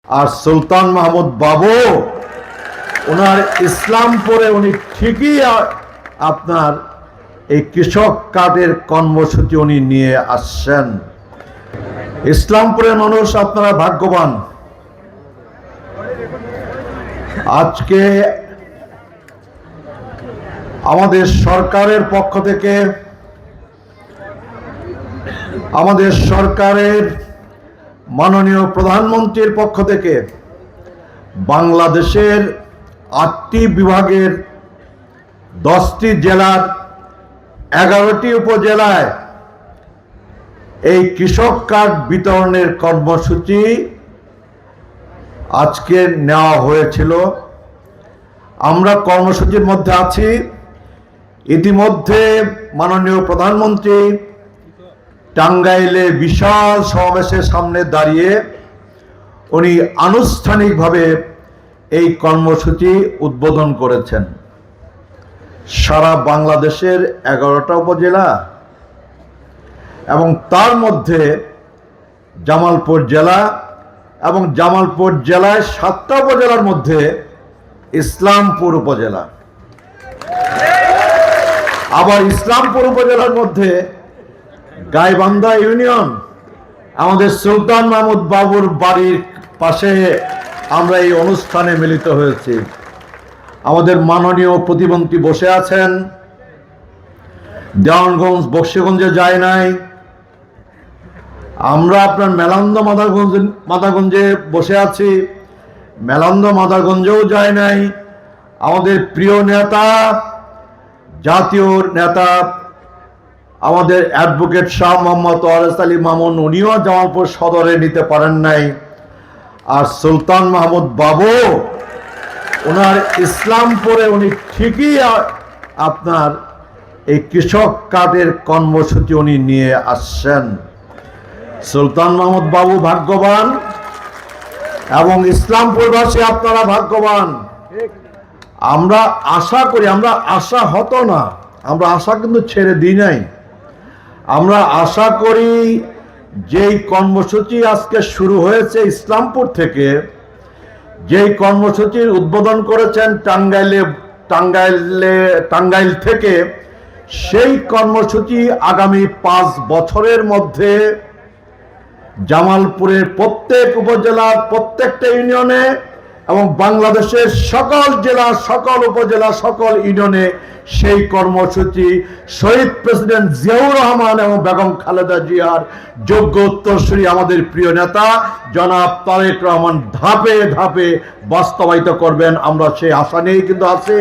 আর সুলতান মাহমুদ বাবু ওনার ইসলামপুরে উনি ঠিকই আপনার এই কৃষক কার্ডের কর্মসূচি উনি নিয়ে আসছেন। ইসলামপুরের মানুষ আপনারা ভাগ্যবান। আজকে আমাদের সরকারের পক্ষ থেকে আমাদের সরকারের মাননীয় প্রধানমন্ত্রীর পক্ষ থেকে বাংলাদেশের ৮টি বিভাগের 10টি জেলার 11টি উপজেলায় এই কৃষক কার্ড বিতরণের কর্মসূচি আজকে নেওয়া হয়েছিল। আমরা কর্মসূচির মধ্যে আছি। ইতিমধ্যে মাননীয় প্রধানমন্ত্রী টাঙ্গাইলে বিশাল সমাবেশের সামনে দাঁড়িয়ে উনি আনুষ্ঠানিকভাবে এই কর্মসূচি উদ্বোধন করেছেন। সারা বাংলাদেশের 11টা উপজেলা এবং তার মধ্যে জামালপুর জেলা এবং জামালপুর জেলায় 7টা উপজেলার মধ্যে ইসলামপুর উপজেলা, আবার ইসলামপুর উপজেলার মধ্যে গাইবান্ধা ইউনিয়ন, আমাদের সুলতান মাহমুদ বাবুর বাড়ির পাশে আমরা এই অনুষ্ঠানে মিলিত হয়েছি। আমাদের মাননীয় প্রতিমন্ত্রী বসে আছেন। দেওয়ানগঞ্জ বক্সিগঞ্জে যায় নাই। আমরা আপনার মেলান্দ মাদারগঞ্জে বসে আছি, মেলান্দ মাদারগঞ্জেও যায় নাই। আমাদের প্রিয় নেতা, জাতীয় নেতা আমাদের অ্যাডভোকেট শাহ মোহাম্মদ ওয়ারেস আলী মামুন, উনিও জামালপুর সদরে নিতে পারেন নাই। আর সুলতান মাহমুদ বাবু ওনার ইসলামপুরে উনি ঠিকই আপনার এই কৃষক কার্ডের কর্মসূচি উনি নিয়ে আসছেন। সুলতান মাহমুদ বাবু ভাগ্যবান এবং ইসলামপুরবাসী আপনারা ভাগ্যবান। আমরা আশা করি, আমরা আশা হতো না, আমরা আশা কিন্তু ছেড়ে দিই নাই। আমরা আশা করি যেই কর্মসূচি আজকে শুরু হয়েছে ইসলামপুর থেকে, যেই কর্মসূচির উদ্বোধন করেছেন টাঙ্গাইল থেকে, সেই কর্মসূচি আগামী 5 বছরের মধ্যে জামালপুরের প্রত্যেক উপজেলার প্রত্যেকটা ইউনিয়নে এবং বাংলাদেশের সকল জেলা, সকল উপজেলা, সকল ইউনিয়নে সেই কর্মসূচি শহীদ প্রেসিডেন্ট জিয়াউর রহমান এবং বেগম খালেদা জিয়ার যোগ্য উত্তরসূরি আমাদের প্রিয় নেতা জনাব তারেক রহমান ধাপে ধাপে বাস্তবায়িত করবেন। আমরা সেই আশা নিয়েই কিন্তু আছি।